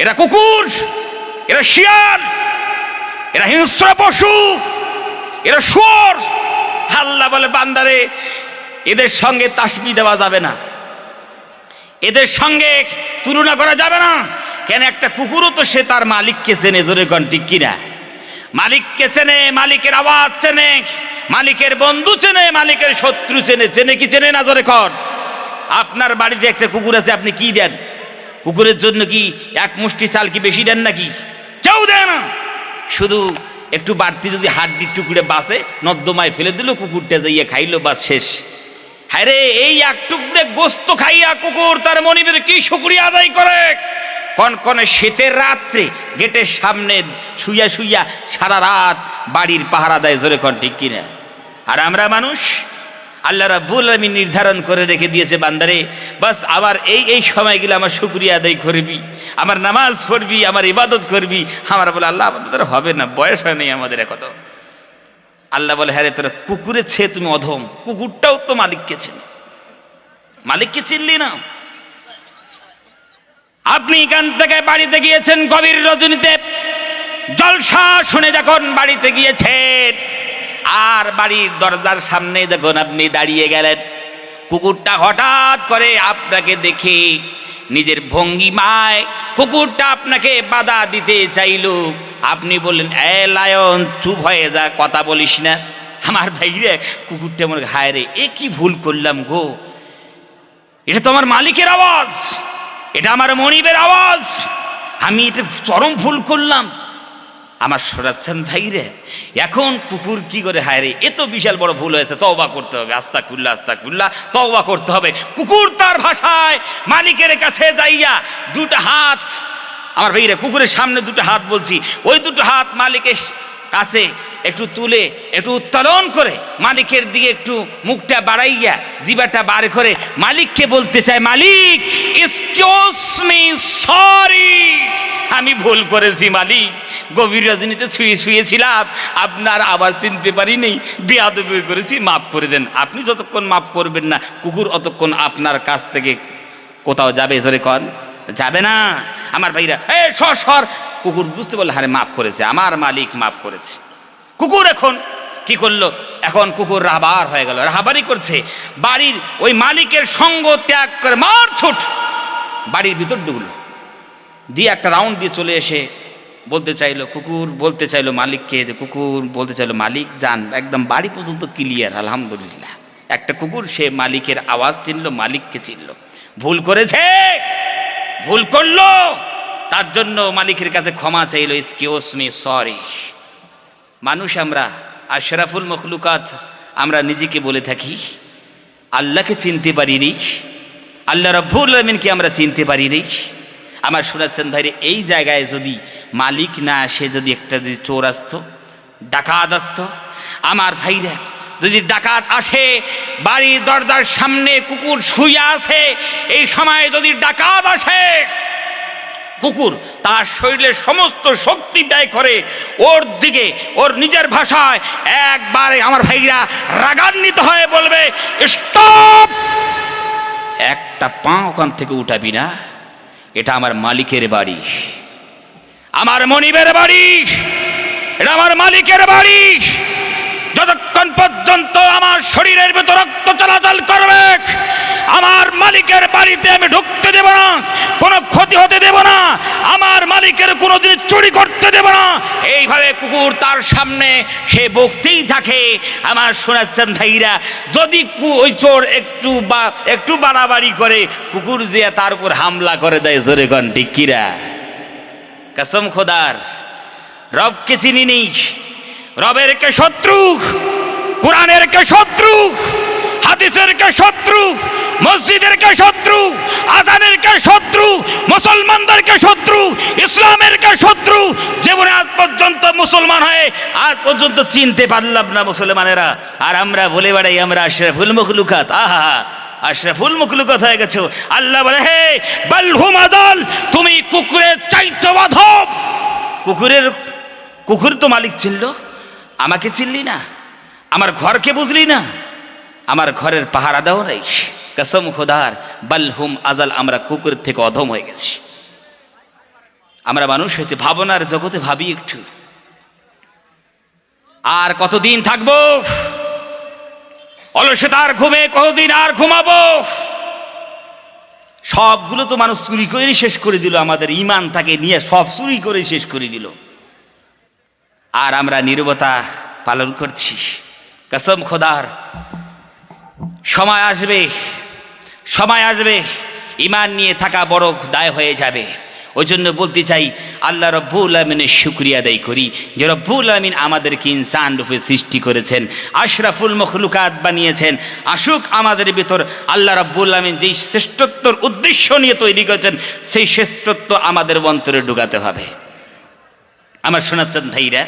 এরা কুকুর, এরা শিয়াল, এরা হিংস্র পশু, এরা শুয়োর। আল্লাহ বলে বান্দারে এদের সঙ্গে তাসবি দেওয়া যাবে না, এদের সঙ্গে তুলনা করা যাবে না। কেন, একটা কুকুরও তো সে তার মালিককে চেনে, জোরে কোন ঠিক কিনা? মালিককে চেনে, মালিকের আওয়াজ চেনে, মালিকের বন্ধু চেনে, মালিকের শত্রু চেনে। চেনে কি চেনে না, জোরে কোন? আপনার বাড়িতে একটা কুকুর আছে, আপনি কি দেন কুকুরের জন্য? কি এক মুষ্টি চাল কি বেশি দেন নাকি? কেউ দেয় না। শুধু একটু বাড়তি যদি হাড্ডির টুকরে বাসে নর্দমায় ফেলে দিল, কুকুরটা যাইয়া খাইলো, বাস শেষ। হ্যাঁ রে, এই এক টুকরে গোস্ত খাইয়া কুকুর তার মনিবের কি শুকরিয়া আদায় করে। কনকনে শীতের রাত্রে গেটের সামনে শুইয়া শুইয়া সারা রাত বাড়ির পাহারা দেয়, জোরে কোন ঠিক কিনা? আর আমরা মানুষ, আল্লাহ রাব্বুল আলামিন নির্ধারণ করে রেখে দিয়েছে বান্দারে, বাস আবার এই সময়গুলো আমার শুকরিয়া আদায় করবি, আমার নামাজ পড়বি, আমার ইবাদত করবি। আমার বলে আল্লাহ আমাদের হবে না, বয়স হয় নেই আমাদের এখনো। আল্লাহ বলে হ্যাঁ রে, তোরা কুকুরের চেয়ে তুমি অধম। কুকুরটাও তো মালিককে চেনে, মালিককে চিনলি না। আপনি এখান থেকে বাড়িতে গিয়েছেন গভীর রজনীতে, জলসা শুনে যখন বাড়িতে গিয়েছেন, আর বাড়ির দরজার সামনে যখন আপনি দাঁড়িয়ে গেলেন, কুকুরটা হঠাৎ করে আপনাকে দেখে নিজের ভঙ্গিমায় কুকুরটা আপনাকে বাধা দিতে চাইল। আপনি বললেন, এ লায়ন, চুপ হয়ে যা, কথা বলিস না। আমার ভাই রে, কুকুরটা মনে হায় রে, এ কি ভুল করলাম গো, এটা তো আমার মালিকের আওয়াজ, এটা আমার মনিবের আওয়াজ, আমি এটা চরম ভুল করলাম। আমার শোনাচ্ছেন ভাই রে, এখন কুকুর কি করে, হায় রে, এ তো বিশাল বড় ভুল হয়েছে, তওবা করতে হবে, আস্তাগফিরুল্লাহ আস্তাগফিরুল্লাহ, তওবা করতে হবে। কুকুর তার ভাষায় মালিকের কাছে যাইয়া দুটো হাত, আমার ভাই রে, কুকুরের সামনে দুটো হাত বলছি, ওই দুটো হাত মালিকের কাছে একটু তুলে একটু উত্তোলন করে মালিকের দিকে একটু মুখটা বাড়াইয়া জিবাটা বার করে মালিককে বলতে চায়, মালিক এক্সকিউজ মি, সরি, আমি ভুল করেছি মালিক, গভীর রজনীতে শুয়েছিলাম, আপনার আবার চিনতে পারি নেই, বেয়াদবি করেছি, মাফ করে দেন। আপনি যতক্ষণ মাফ করবেন না, কুকুর অতক্ষণ আপনার কাছ থেকে কোথাও যাবে, জোরে কন? যাবে না। আমার ভাইরা, এ সর। কুকুর বুঝতে পারলো, হারে মাফ করেছে, আমার মালিক মাফ করেছে। কুকুর এখন কি করলো? এখন কুকুর রাহাবার হয়ে গেল, রাহাবারি করছে, বাড়ির ওই মালিকের সঙ্গ ত্যাগ করে মার ছুট বাড়ির ভিতর ঢুকলো, দিয়ে একটা রাউন্ড দিয়ে চলে এসে বলতে চাইলো, কুকুর বলতে চাইলো মালিককে, যে কুকুর বলতে চাইলো, মালিক যান, একদম বাড়ি পর্যন্ত ক্লিয়ার, আলহামদুলিল্লাহ। একটা কুকুর সে মালিকের আওয়াজ চিনলো, মালিককে চিনলো। ভুল করেছে, ভুল করলো, তার জন্য মালিকের কাছে ক্ষমা চাইলো, এক্সকিউজ মি, সরি। মানুষ আমরা, আশরাফুল মখলুকাত, আমরা নিজেকে বলে থাকি আল্লাহকে চিনতে পারিনি, আল্লাহ রাব্বুল আলামিনকে আমরা চিনতে পারিনি। আমার শোনাচ্ছেন ভাইরে, এই জায়গায় যদি মালিক না আসে, যদি একটা যদি চোর আসতো, ডাকাত আসতো, আমার ভাইরা যদি ডাকাত আসে, বাড়ির দরজার সামনে কুকুর শুয়ে আছে, এই সময় যদি ডাকাত আসে, কুকুর তার শরীরের সমস্ত শক্তি ব্যয় করে ওর দিকে, ওর নিজের ভাষায় একবারে আমার ভাইরা রাগান্বিত হয়ে বলবে, স্টপ, একটা পা ওখান থেকে উঠাবি না, এটা আমার মালিকের বাড়ি, আমার মনিবের বাড়ি, এটা আমার মালিকের বাড়ি। যতক্ষণ পর্যন্ত আমার শরীরের ভেতর রক্ত চলাচল করবে, আমার মালিকের বাড়িতে আমি ঢুকতে দেব না, কোনো ক্ষতি হতে দেব না, আমার মালিকের কোনো জিনিস চুরি করতে দেব না। এইভাবে কুকুর তার সামনে সে বকতেই থাকে। আমার শোনাচ্ছেন ভাইরা, যদি ওই চোর একটু বাড়াবাড়ি করে, কুকুর যে তার উপর হামলা করে দেয়, জোরে কন ঠিক কিরা? কসম খোদার, রবকে চিনি নেই, রবের কে শত্রু, কোরআনের কে শত্রু, হাদিসের কে শত্রু, মসজিদের কে শত্রু, আজানের কে শত্রু, মুসলমানদের কে শত্রু, ইসলামের কে শত্রু। জীবনে আজ পর্যন্ত মুসলমান হয়ে আজ পর্যন্ত চিনতে পারলাম না মুসলমানেরা, আর আমরা বলে বেড়াই আমরা আশরাফুল মখলুকাত। আহা, আশরাফুল মখলুকাত হয়ে গেছো। আল্লাহ বলে, হে বালহুম আযাল, তুমি কুকুরের চাইতে অধম। কুকুর তো মালিক চিনল, আমাকে চিনলি না, আমার ঘরকে বুঝলি না, আমার ঘরের পাহারা দাও নাই। কসম খোদার, বালহুম আযাল, আমরা কুকুরের থেকে অধম হয়ে গেছি। আমরা মানুষ হয়েছে ভাবনার জগতে ভাবি একটু, আর কতদিন থাকবো অলসতার ঘুমে, কতদিন আর ঘুমাবো? সবগুলো তো মানুষ চুরি করে শেষ করে দিল, আমাদের ইমান তাকে নিয়ে সব চুরি করে শেষ করে দিল, আর আমরা নীরবতা পালন করছি। কসম খোদার, সময় আসবে, সময় আসবে ইমান নিয়ে থাকা বড় দায় হয়ে যাবে। ওই জন্য বলতে চাই, আল্লাহ রব্বুল আমিনের শুকরিয়া আদায় করি যে রব্বুল আমিন আমাদেরকে ইনসান রূপে সৃষ্টি করেছেন, আশরাফুল মখলুকাত বানিয়েছেন। আসুক আমাদের ভিতর আল্লাহ রব্বুল আমিন যেই শ্রেষ্ঠত্বর উদ্দেশ্য নিয়ে তৈরি করেছেন, সেই শ্রেষ্ঠত্ব আমাদের অন্তরে ঢুকাতে হবে। আমার শোনাচ্ছেন ভাইরা,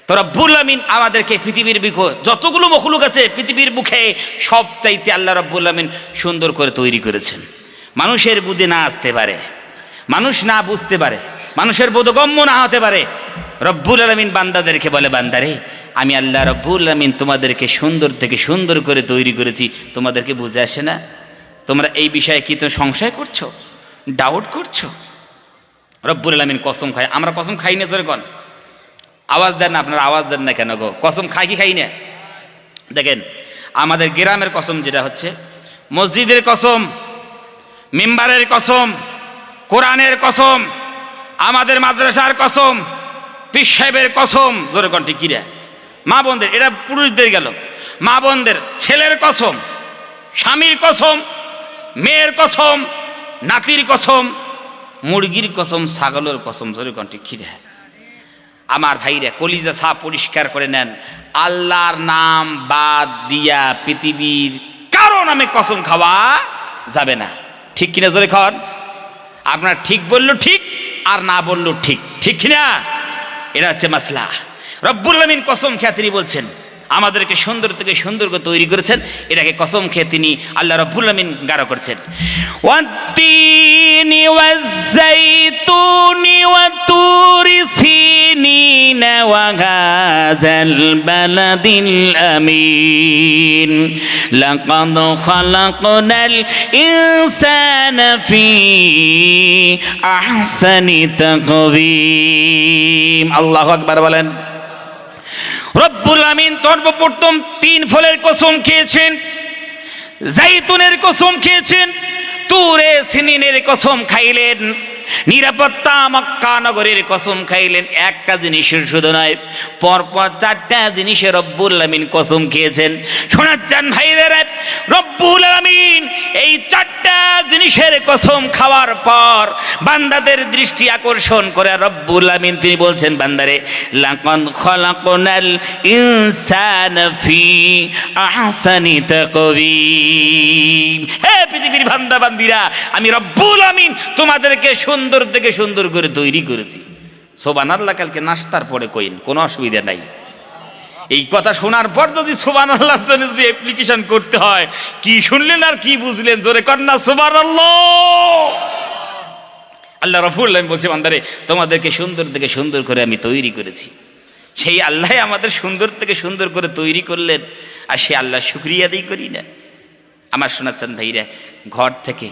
তো রব্বুল আমিন আমাদেরকে পৃথিবীর বুকে যতগুলো মখলুক আছে পৃথিবীর বুকে সব চাইতে আল্লাহ রব্বুল আমিন সুন্দর করে তৈরি করেছেন। মানুষের বুদ্ধি না আসতে পারে, মানুষ না বুঝতে পারে, মানুষের বোধগম্য না হতে পারে। রব্বুল আলামিন বান্দাদেরকে বলে, বান্দারে আমি আল্লাহ রব্বুল আলামিন তোমাদেরকে সুন্দর থেকে সুন্দর করে তৈরি করেছি, তোমাদেরকে বুঝে আসে না? তোমরা এই বিষয়ে কি তো সংশয় করছো, ডাউট করছো? রব্বুল আলামিন কসম খায়, আমরা কসম খাই না? জোরে কোন, আওয়াজ দেন না, আপনারা আওয়াজ দেন না কেন গো? কসম খাই কি খাই না? দেখেন, আমাদের গ্রামের কসম যেটা হচ্ছে, মসজিদের কসম, মিম্বারের কসম, কোরআনের কসম, আমাদের মাদ্রাসার কসম, পীর সাহেবের কসম, জোরে কোন ঠিক কিরা? মা বোনদের, এটা পুরুষদের গেল, মা বোনদের, ছেলের কসম, স্বামীর কসম, মেয়ের কসম, নাতির কসম, মুরগির কসম, ছাগলের কসম, জোরে কোন ঠিক কিরা? আমার ভাইরা কলিজা সাপ পরিষ্কার করে নেন, আল্লাহর নাম বাদ দিয়া পৃথিবীর কারো নামে কসম খাওয়া যাবে না। ঠিক কিনা জোরে খান? আপনার ঠিক বললো ঠিক, আর না বললো ঠিক, ঠিক কিনা? এটা হচ্ছে মাসলা। রব্বুল আমিন কসম খেয়ে তিনি বলছেন আমাদেরকে সুন্দর থেকে সুন্দর করে তৈরি করেছেন, এটাকে কসম খেয়ে তিনি আল্লাহ রব্বুল আমিন গাঢ় করছেন। ওয়াত্তিনি ওয়াজ্জাইতুনি ওয়াতুরি সিনিন ওয়া হাযাল বালাদিল আমিন লাকাদ খালাকনাল ইনসানা ফি আহসানি তাকওয়িম। আল্লাহু আকবার বলেন। রব্বুল আমিন সর্বপ্রথম 3 ফলের কসম খেয়েছেন, জাইতুনের কসম খেয়েছেন, তুরে সিনিনের কসম খাইলেন, নিরাপত্তা মক্কা নগরের কসম খাইলেন। একটা জিনিসের শুধু নয়, পরপর 4টা জিনিসের রব্বুল আমিন কসম খেয়েছেন। শোনাচ্ছেন ভাইদের, রব্বুল আমিন এই 4টা জিনিসের কসম খাওয়ার পর বান্দাদের দৃষ্টি আকর্ষণ করে রব্বুল আমিন তিনি বলছেন, বান্দারে লাকাদ খালাকনাল ইনসানা ফি আহসানি তাকওয়িম। হে পৃথিবীর বান্দা বান্দিরা, আমি রব্বুল আমিন তোমাদেরকে সুন্দর থেকে সুন্দর করে তৈরি করেছি। সুবহানাল্লাহ কালকে নাস্তার পরে কইন, কোনো অসুবিধা নাই। এই কথা শোনার পর যদি সুবহানাল্লাহ যদি অ্যাপ্লিকেশন করতে হয়, কি শুনলেন আর কি বুঝলেন? জোরে কর না সুবহানাল্লাহ। আল্লাহ রাব্বুল আলামিন বলছে, বান্দারে তোমাদেরকে সুন্দর থেকে সুন্দর করে আমি তৈরি করেছি। সেই আল্লাহ আমাদের সুন্দর থেকে সুন্দর করে তৈরি করলেন, আর সে আল্লাহ শুকরিয়া আদায় করি না? আমার শোনাচ্ছেন ভাইরা, ঘর থেকে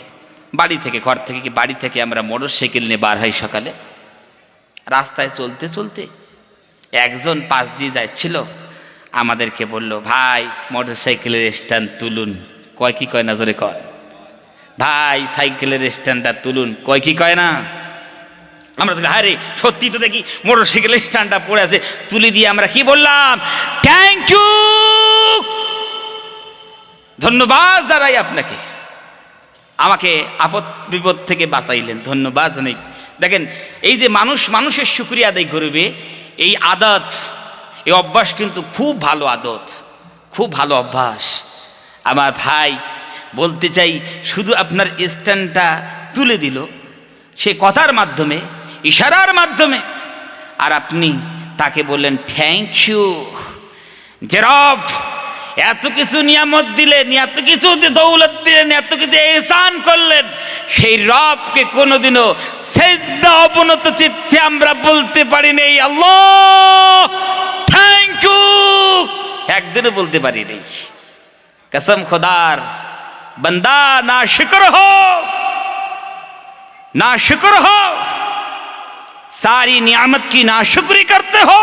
কি বাড়ি থেকে আমরা মোটরসাইকেল নিয়ে বার হই সকালে, রাস্তায় চলতে চলতে একজন পাশ দিয়ে যাচ্ছিল, আমাদেরকে বলল, ভাই মোটরসাইকেলের স্ট্যান্ড তুলুন। কয় কি কয় না? জোরে কর ভাই, সাইকেলের স্ট্যান্ডটা তুলুন। কয় কি কয় না? আমরা দেখি, হ্যাঁ রে সত্যি তো দেখি মোটরসাইকেলের স্ট্যান্ডটা পড়ে আছে। তুলে দিয়ে আমরা কি বললাম? থ্যাংক ইউ, ধন্যবাদ জানাই আপনাকে, আমাকে আপদ বিপদ থেকে বাঁচাইলেন, ধন্যবাদ জানাই। দেখেন, এই যে মানুষের শুকরিয়া আদায় করবে, এই আদত, এই অভ্যাস কিন্তু খুব ভালো আদত, খুব ভালো অভ্যাস। আমার ভাই বলতে চাই, শুধু আপনার স্ট্যান্ডটা তুলে দিল সে কথার মাধ্যমে, ইশারার মাধ্যমে, আর আপনি তাকে বললেন থ্যাংক ইউ। যে রব এত কিছু নিয়ামত দিলেন, এত কিছু দৌলত দিলেন, এত কিছু ইহসান করলেন, সেই রবকে কোনোদিনও সিজদা অবনত চিত্তে আমরা বলতে পারি নাই আল্লাহ থ্যাংক ইউ, একদিনও বলতে পারি নাই। কসম খোদার, बंदा ना शुक्र हो सारी नियामत की नाशुक्री करते हो।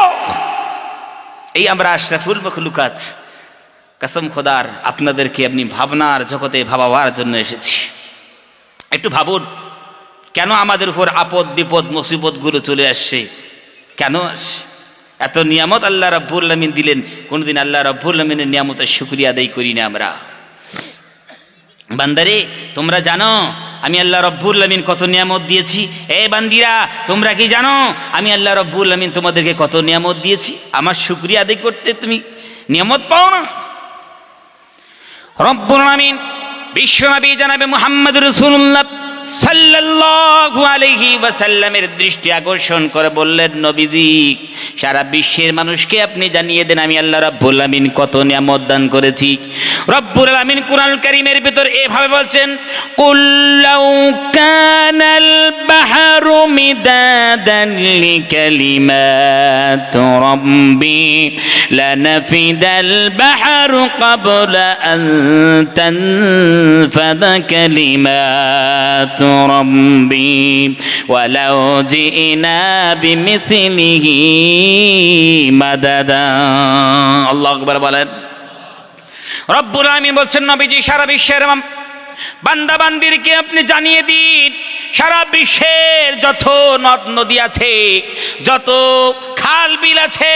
এই আমরা আশরাফুল মখলুকাত কসম খোদার আপনাদেরকে আপনি ভাবনার জগতে ভাবাবার জন্য এসেছি। একটু ভাবুন, কেন আমাদের উপর আপদ বিপদ মুসিবতগুলো চলে আসছে, কেন আসে? এত নিয়ামত আল্লাহ রাব্বুল আলামিন দিলেন, কোনদিন আল্লাহ রাব্বুল আলামিনের নিয়ামতের শুকরিয়া আদায় করি না আমরা। বান্দারে তোমরা জানো আমি আল্লাহ রাব্বুল আলামিন কত নিয়ামত দিয়েছি? এ বান্দিরা তোমরা কি জানো আমি আল্লাহ রাব্বুল আলামিন তোমাদেরকে কত নিয়ামত দিয়েছি? আমার শুকরিয়া আদায় করতে তুমি নিয়ামত পাও না? রব্বুল আলামিন বিশ্বনবী জনাবে মুহাম্মদ রাসূলুল্লাহ সাল্লাল্লাহু আলাইহি ওয়াসাল্লামের দৃষ্টি আকর্ষণ করে বললেন, নবীজি সারা বিশ্বের মানুষকে আপনি জানিয়ে দেন আমি আল্লাহ রাব্বুল আলামিন কত নিয়ামত দান করেছি। রব্বুল আলামিন কুরআন কারীমের ভিতর এভাবে বলছেন, কুল লাউ কানাল বাহরু মিদাদান লিকালিমাত রাব্বি লানাফিদাল বাহরু ক্বাবলা আন তানফাদা কালিমাত ربي ولو جئنا بمثله مددا। আল্লাহু আকবার বলেন। রব্বুল আলামিন বলছেন, নবীজি সারা বিশ্বের বান্দা বান্দিরকে আপনি জানিয়ে দিন সারা বিশ্বের যত নদ নদী আছে, যত খাল বিল আছে,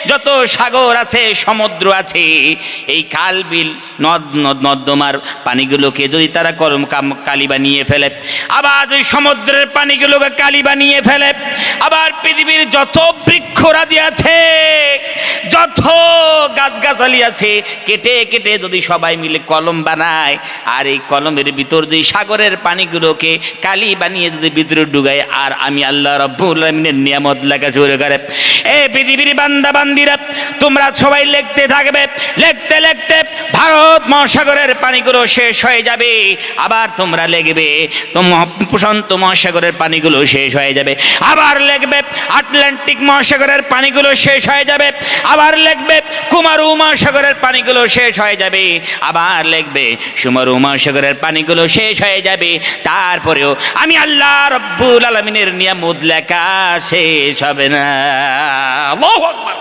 যত সাগর আছে, সমুদ্র আছে, এই খাল বিল নদ নর্দমার পানিগুলোকে যদি তারা কালি বানিয়ে ফেলে, আবার ওই সমুদ্রের পানিগুলোকে কালি বানিয়ে ফেলে, আবার পৃথিবীর যত বৃক্ষরাজি আছে, যত গাছগাছালি আছে, কেটে কেটে যদি সবাই মিলে কলম বানায়, আর এই কলমের ভিতর যে সাগরের পানিগুলোকে কালি বানিয়ে যদি ভিতরে ডুগায়, আর আমি আল্লাহ রাব্বুল আলামিনের নিয়ামত লেখা শুরু করে, এই পৃথিবীর বান্দা বান্দিরা তোমরা সবাই লিখতে থাকবে, লিখতে লিখতে ভারত মহাসাগরের পানিগুলো শেষ হয়ে যাবে, আবার তোমরা লিখবে প্রশান্ত মহাসাগরের পানিগুলো শেষ হয়ে যাবে, আবার লিখবে আটলান্টিক মহাসাগরের পানিগুলো শেষ হয়ে যাবে, আবার লিখবে কুমারু মহাসাগরের পানিগুলো শেষ হয়ে যাবে, আবার লিখবে সুমারু মহাসাগরের পানিগুলো শেষ হয়ে যাবে, তারপরেও আমি আল্লাহ রাব্বুল আলামিনের নিয়ামত লেখা শেষ হবে না। আল্লাহু আকবার।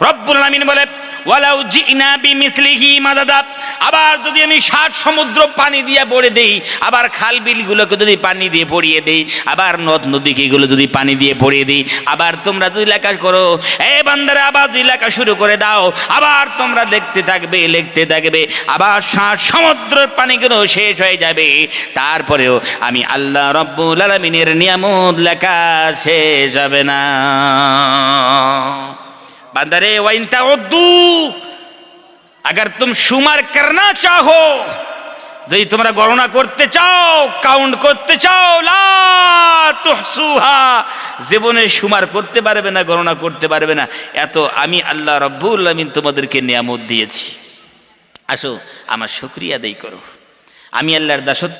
রব্বুল আলামিন বলে, ওয়ালাউ জিনা বিমিসলিহি মাদাদা, আবার যদি আমি 60 সমুদ্র পানি দিয়ে ভরে দেই, আবার খাল বিলগুলোকে যদি পানি দিয়ে ভরিয়ে দেই, আবার নদ নদীগুলো যদি পানি দিয়ে ভরিয়ে দেই, আবার তোমরা যদি লেখা করো, এই বান্দারা আবার যদি লেখা শুরু করে দাও, আবার তোমরা লিখতে থাকবে, লিখতে থাকবে, আবার 60 সমুদ্রের পানিগুলো শেষ হয়ে যাবে, তারপরেও আমি আল্লাহ রাব্বুল আলামিনের নিয়ামত লেখা শেষ হবে না। बंदरे वइन ताउद्दू, अगर तुम शुमार करना चाहो, যদি তোমরা গণনা করতে চাও, কাউন্ট করতে চাও, লা তুহসুহা, জীবনে শুমার করতে পারবে না, গণনা করতে পারবে না, এত আমি আল্লাহ রাব্বুল আলামিন তোমাদেরকে নিয়ামত দিয়েছি। আসো আমার শুকরিয়া আদায় করো। আমি আল্লাহর দাসত্ব